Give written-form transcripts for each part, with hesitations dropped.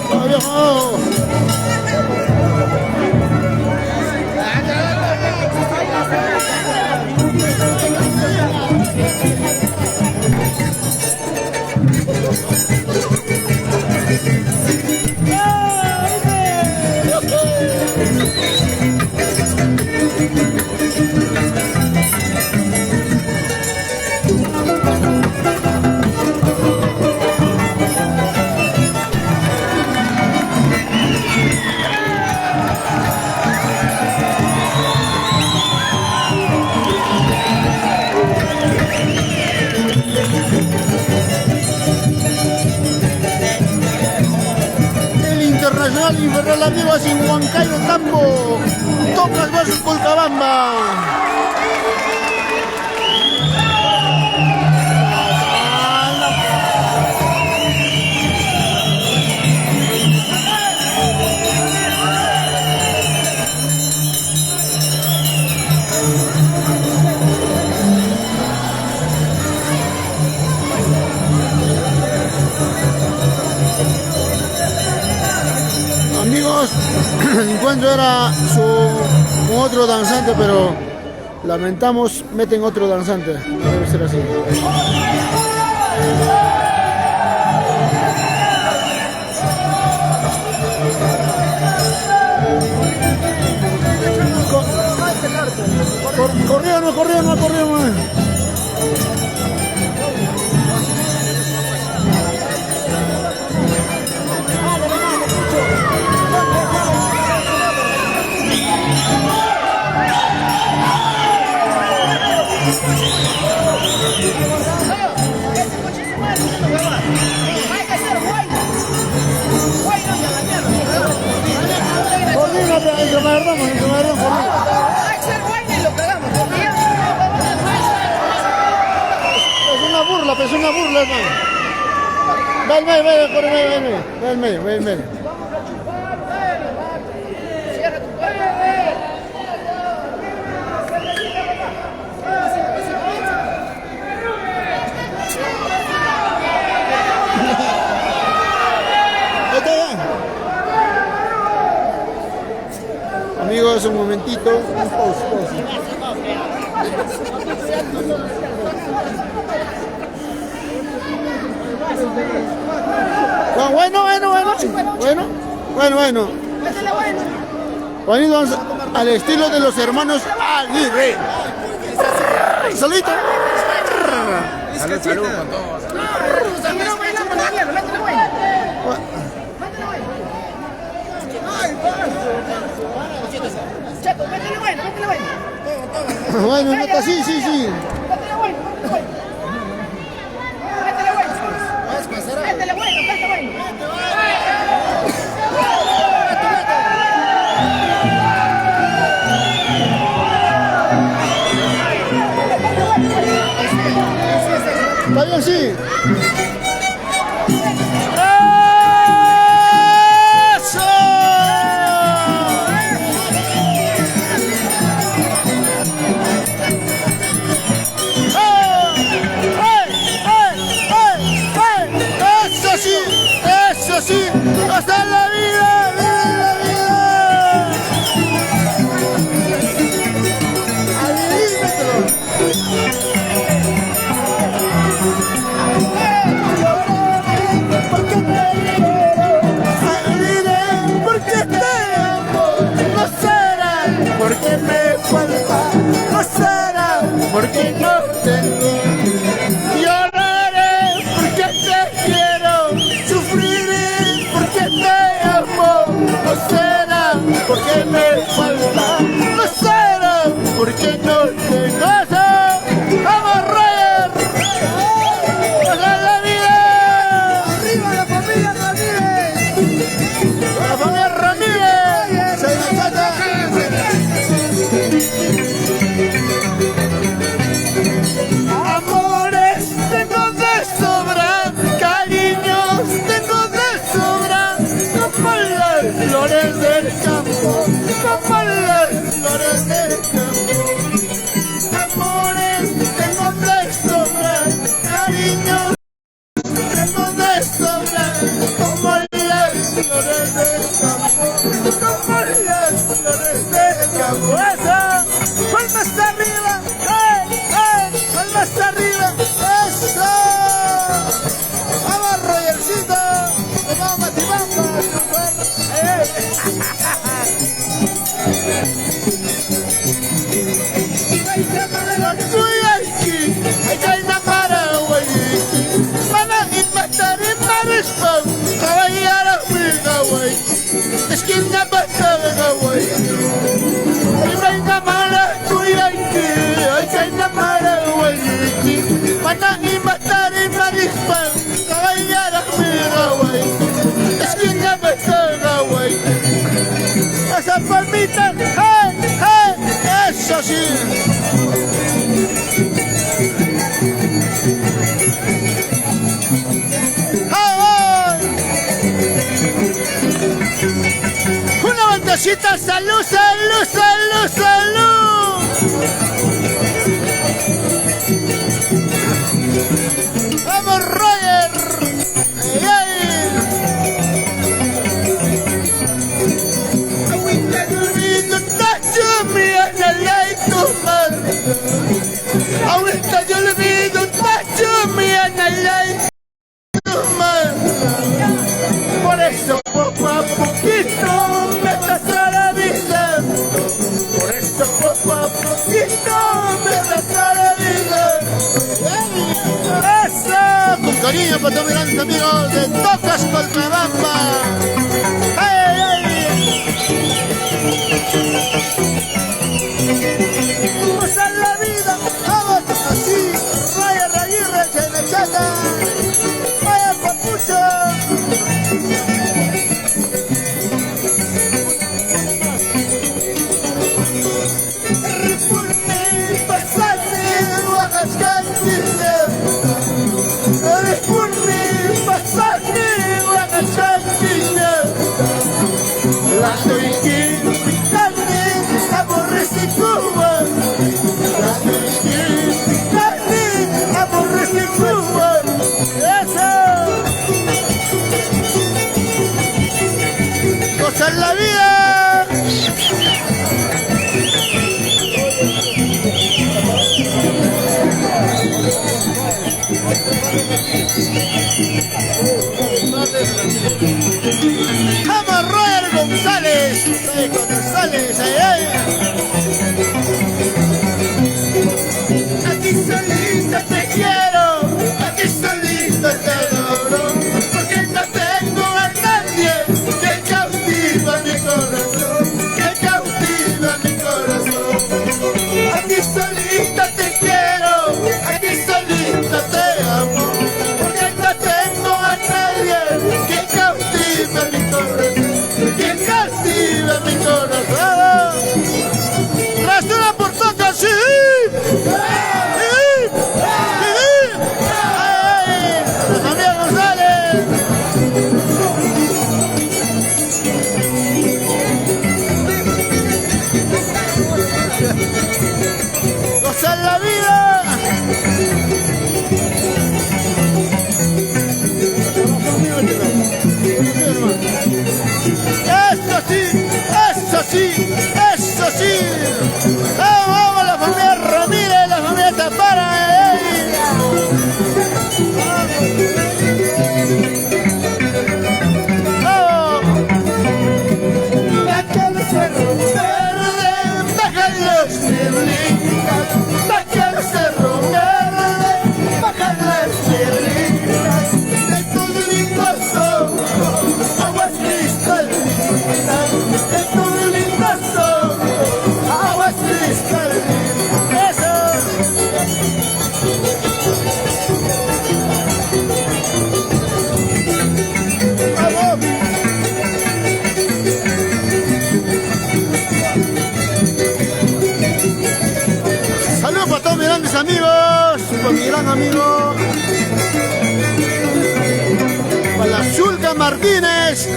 ¡Vamos, viejo! Internacional Infernal Amigos en Huancayo, Tambo, Tocas versus Colcabamba. Amigos, el encuentro era con otro danzante, pero lamentamos, meten otro danzante. Debe ser así. Corriendo. Es una burla, hermano. Ve al medio. Amigos, un momentito, un pause. Bueno. Unidos al estilo de los hermanos Aguirre. Saludito. Salud con todos. Bueno, neta, sí. Está bien, sí. Eso sí, hasta la vida, vive la vida. Porque te amo, no será porque me falta, no será porque no tengo. Lloraré porque te quiero, sufriré porque te amo, no será porque me falta, no será porque no tengo. ¡Vamos, Roger! ¡Pasa la vida! ¡Arriba la familia Ramírez! ¡La familia Ramírez! ¡Se nos trata! Amores tengo de sobra, cariños tengo de sobra, como las flores del campo, como las flores del campo. mamita, hey, hey, eso sí. Una vueltecita, salud, salud, salud, salud. Vamos, Roger. Ay, ay. Ahorita yo olvido tacho mi analay tu madre. Ahorita yo olvido tacho mi analay tu madre. Por eso poco a poquito me pasa la vida. Por eso poco a poquito me pasa la vida. Eso, con cariño para todos mis grandes amigos de Tocas Colcabamba. ¡Ay, ay! Vamos a la vida, vamos así. Vaya Raguirre, Chenechata. Vaya Papucho. ¡Gozar la vida! ¡Vamos, Roger González! González, ay, ay. Aquí solita te quiero, aquí solita te adoro, porque no tengo a nadie que cautiva mi corazón, que cautiva mi corazón. Aquí solita te quiero, aquí solita te amo, porque no tengo a nadie que cautiva mi corazón, que cautiva mi corazón. ¡Rasura por toca, sí! ¡Gozar la vida! ¡Eso sí! ¡Eso sí! ¡Eso sí! ¡Vamos, vamos! La familia Ramírez, la familia Tapara, amigos, con mi gran amigo Palazulca Martínez.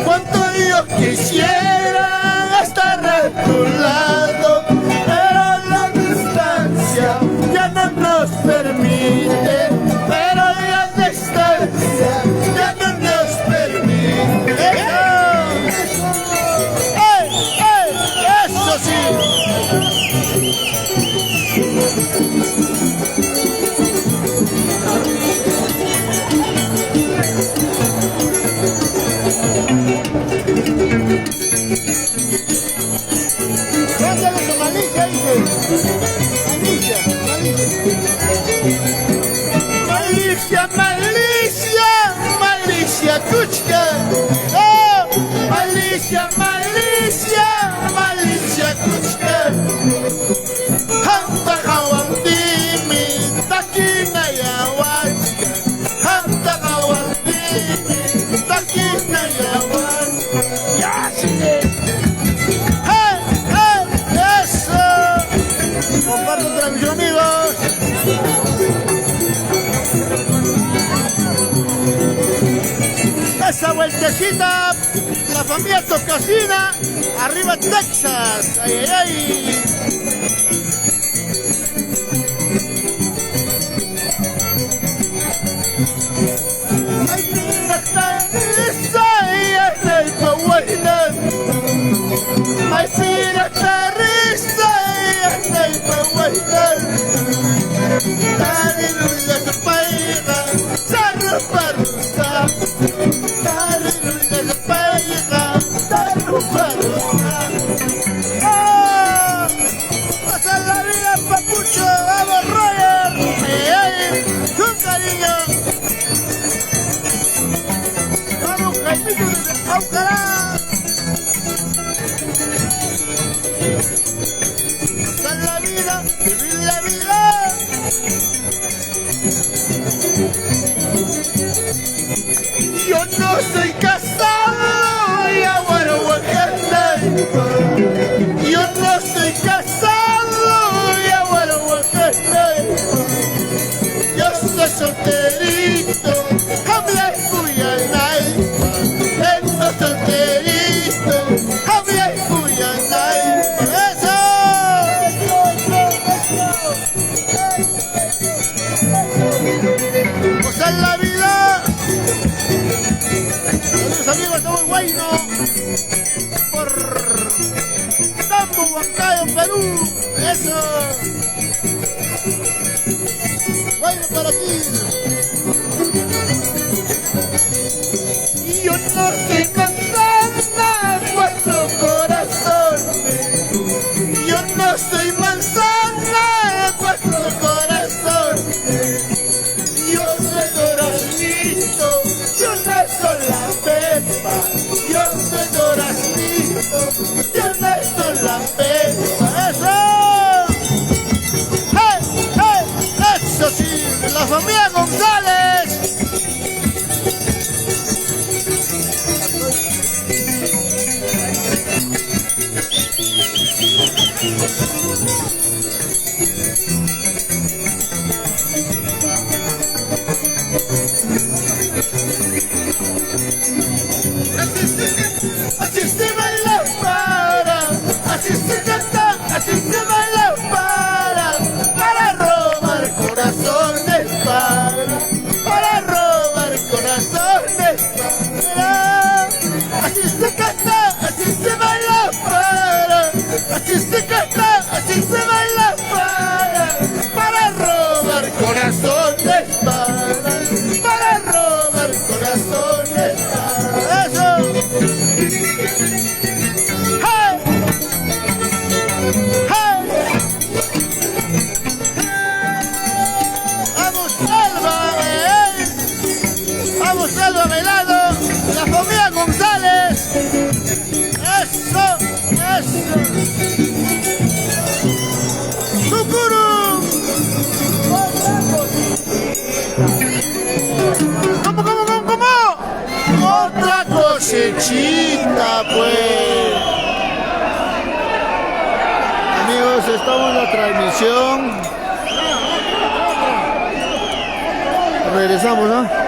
Cuánto yo quisiera estar a tu lado, pero la distancia ya no nos permite, pero la distancia ya no nos permite. Malicia, malicia, malicia, kuchka. Oh, malicia, malicia, malicia, kuchka. Hanta kawandimi, takina ya wachka. Hanta kawandimi. acabar la transmisión, amigos. Esa vueltecita, la familia Tocasina, arriba Texas. Ay, ay, ay. Ay, mira, esa es el Pahuaylan. Ay, mira, esa es el Pahuaylan. Dale, lula, su paira, sarro, parrusa. Dale, lula, su paira, sarro, parrusa. ¡Oh! ¡Pasa la vida, papucho! ¡Vamos, Roger! ¡Ay, ay! ¡Con cariño! ¡Vamos, Jaimito desde Paucará! ¡Pasa la vida! ¡Vivir la vida! Yo no soy casado y aguaro guajete. Yo no soy casado y aguaro guajete. Yo soy solterito, habla y fui al naipa. Ando solterito, habla y fui al naipa. ¡Eso! ¡Pues en la vida! Saludos amigos, estamos en Huayno, por Tambo, Huancayo, Perú. Eso. Huayno para ti. Yo no soy manzana en vuestro corazón. Yo no soy manzana en vuestro corazón. Yo soy duraznito, yo no soy la pepa. Yo soy duraznito, yo no soy la pepa. ¡Eso! ¡Hey, hey! ¡Eso sí! ¡La familia González! Así se baila para, así se canta, así se baila para robar corazones, para robar corazones, para. Así se canta, así se baila para, así se canta, así se baila para robar corazones, para robar corazones, para eso. ¡Hey! ¡Hey! ¡Vamos, Alba! ¡Vamos, Alba bailando! ¡La familia González! ¡Eso! ¡Eso! ¡Sucuru! ¿Cómo? ¡Otra cosechita, pues! Amigos, estamos en la transmisión. Regresamos, ¿no?